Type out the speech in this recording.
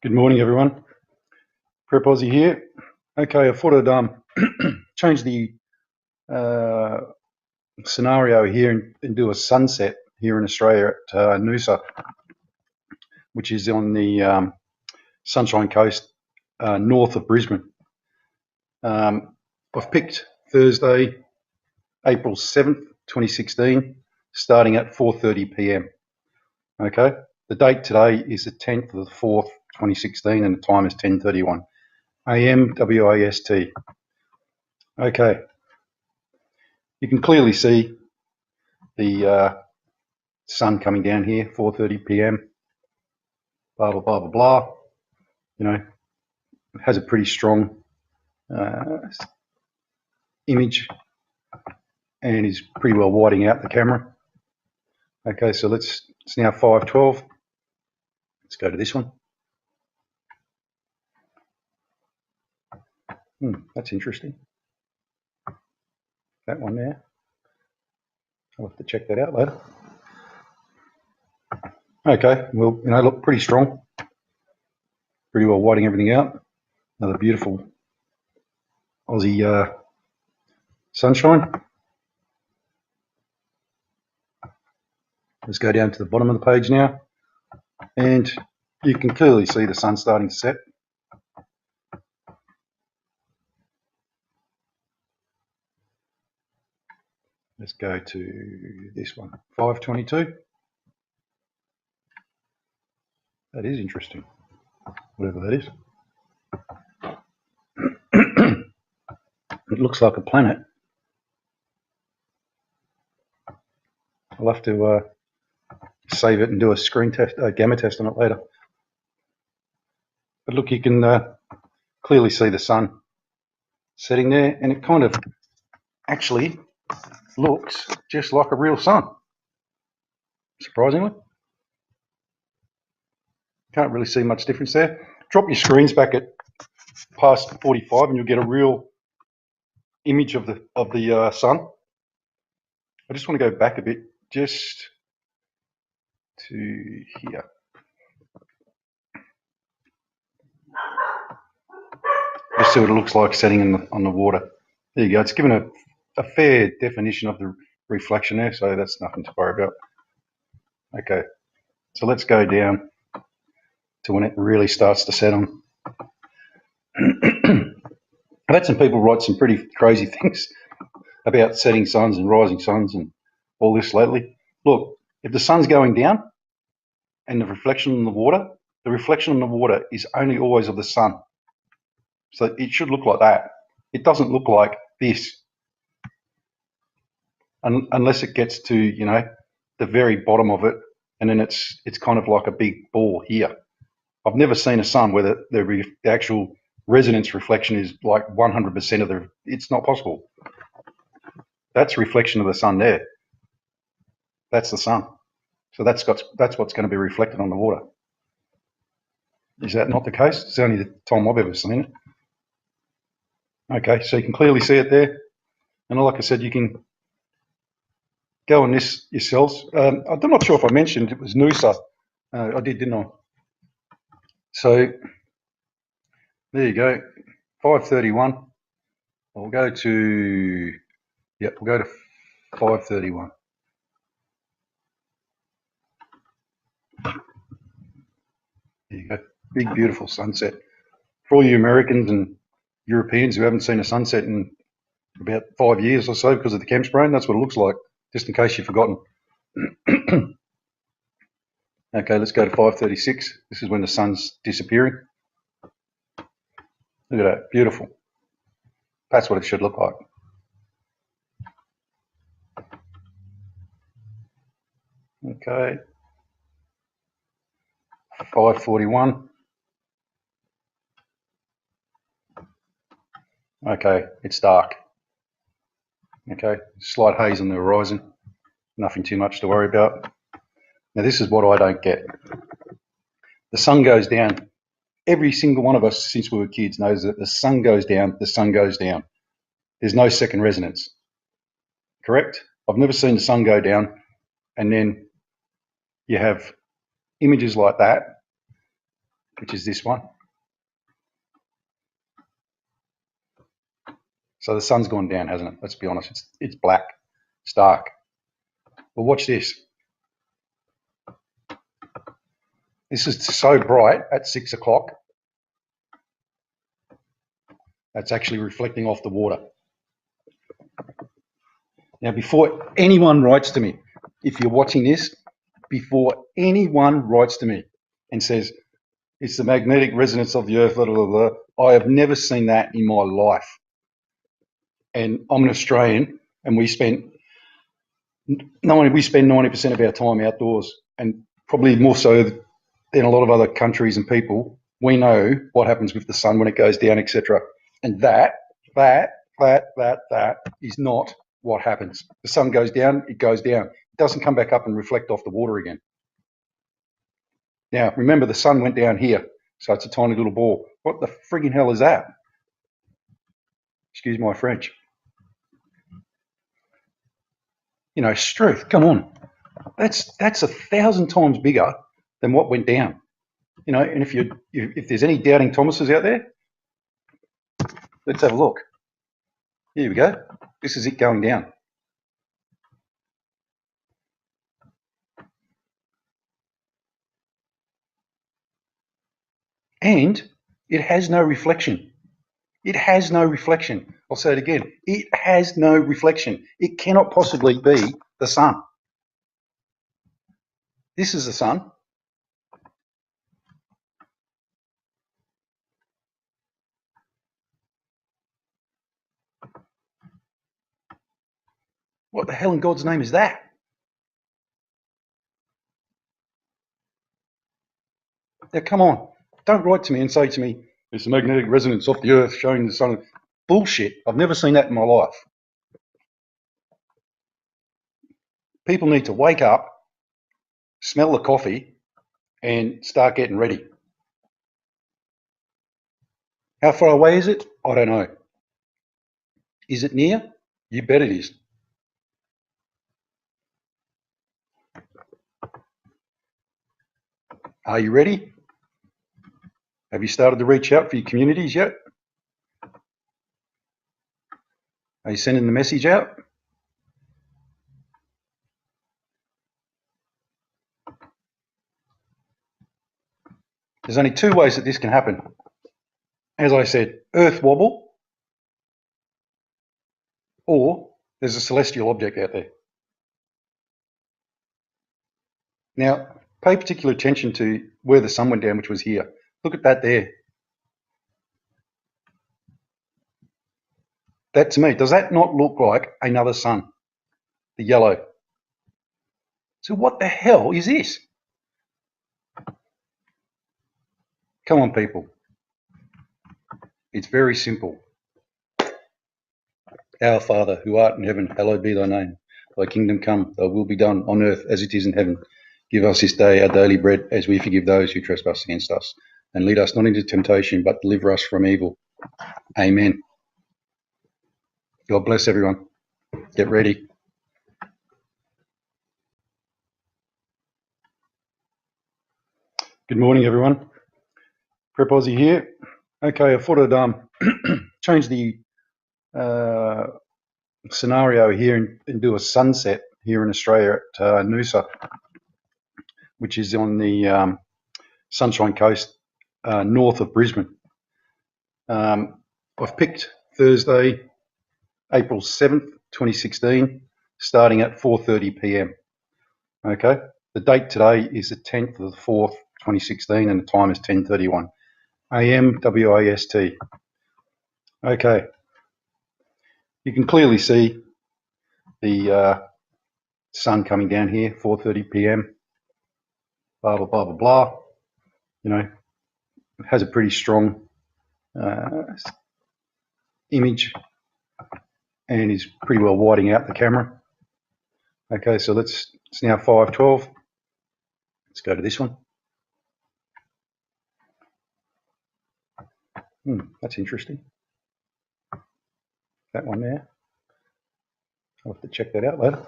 Good morning, everyone. Prep Aussie here. Okay, I thought I'd change the uh, scenario here and do a sunset here in Australia at NOOSA, which is on the Sunshine Coast north of Brisbane. I've picked Thursday, April 7th, 2016, starting at 4:30 p.m. Okay, the date today is the 10th of the 4th, 2016, and the time is 10:31 a.m. WAST. Okay, you can clearly see the sun coming down here, 4:30 p.m. Blah blah blah blah blah. You know, it has a pretty strong image and is pretty well whiting out the camera. Okay, so it's now 5:12. Let's go to this one. That's interesting. That one there. I'll have to check that out later. Okay, well, look pretty strong. Pretty well whiting everything out. Another beautiful Aussie sunshine. Let's go down to the bottom of the page now, and you can clearly see the sun starting to set. Let's go to this one, 5:22. That is interesting, whatever that is. It looks like a planet. I'll have to save it and do a screen test, a gamma test on it later. But look, you can clearly see the sun setting there, and it kind of actually looks just like a real sun, surprisingly. Can't really see much difference there. Drop your screens back at past 45 and you'll get a real image of the sun. I just want to go back a bit just to here. Just see what it looks like setting on the water. There you go. It's given a fair definition of the reflection there, so that's nothing to worry about. Okay, so let's go down to when it really starts to set on. I've had some people write some pretty crazy things about setting suns and rising suns and all this lately. Look, if the sun's going down and the reflection on the water is only always of the sun. So it should look like that. It doesn't look like this unless it gets to, the very bottom of it, and then it's kind of like a big ball here. I've never seen a sun where the actual resonance reflection is like 100% of it's not possible. That's reflection of the sun there. That's the sun. So that's what's going to be reflected on the water. Is that not the case? It's only the time I've ever seen it. Okay, so you can clearly see it there. And like I said, you can go on this yourselves. I'm not sure if I mentioned it was NOOSA. I did, didn't I? So there you go, 5:31. We'll go to 5:31. There you go, big beautiful sunset. For all you Americans and Europeans who haven't seen a sunset in about 5 years or so because of the chem spraying, that's what it looks like, just in case you've forgotten. Okay, let's go to 5:36. This is when the sun's disappearing. Look at that, beautiful. That's what it should look like. Okay, 5:41. Okay, it's dark. Okay, slight haze on the horizon. Nothing too much to worry about. Now this is what I don't get. The sun goes down. Every single one of us since we were kids knows that the sun goes down, the sun goes down. There's no second resonance. Correct? I've never seen the sun go down and then you have images like that which is this one. So the sun's gone down, hasn't it? Let's be honest, it's black, it's dark. But watch this. This is so bright at 6 o'clock, that's actually reflecting off the water. Now, before anyone writes to me, if you're watching this, before anyone writes to me and says, it's the magnetic resonance of the earth, blah, blah, blah, I have never seen that in my life. And I'm an Australian, and we spend 90% of our time outdoors, and probably more so than a lot of other countries and people. We know what happens with the sun when it goes down, etc. And that is not what happens. The sun goes down, it goes down. It doesn't come back up and reflect off the water again. Now, remember, the sun went down here, so it's a tiny little ball. What the friggin' hell is that? Excuse my French. You know, Struth, come on. That's 1,000 times bigger than what went down. You know, and if there's any doubting Thomases out there, let's have a look. Here we go. This is it going down. And it has no reflection. It has no reflection. I'll say it again. It has no reflection. It cannot possibly be the sun. This is the sun. What the hell in God's name is that? Now, come on. Don't write to me and say to me, it's the magnetic resonance of the earth showing the sun. Bullshit. I've never seen that in my life. People need to wake up, smell the coffee, and start getting ready. How far away is it? I don't know. Is it near? You bet it is. Are you ready? Have you started to reach out for your communities yet? Are you sending the message out? There's only two ways that this can happen. As I said, earth wobble, or there's a celestial object out there. Now, pay particular attention to where the sun went down, which was here. Look at that there. That to me, does that not look like another sun? The yellow. So what the hell is this? Come on, people. It's very simple. Our Father, who art in heaven, hallowed be thy name. Thy kingdom come, thy will be done on earth as it is in heaven. Give us this day our daily bread, as we forgive those who trespass against us. And lead us not into temptation, but deliver us from evil. Amen. God bless everyone. Get ready. Good morning, everyone. Prep Aussie here. Okay, I thought I'd change the scenario here and do a sunset here in Australia at NOOSA, which is on the Sunshine Coast north of Brisbane. I've picked Thursday, April 7th, 2016, starting at 4:30 p.m. Okay, the date today is the 10th of the 4th, 2016, and the time is 10:31 a.m. WAST. Okay, you can clearly see the sun coming down here, 4:30 p.m. Blah blah blah blah blah. You know, it has a pretty strong image and is pretty well widening out the camera. Okay, so it's now 5:12. Let's go to this one. That's interesting. That one there. I'll have to check that out later.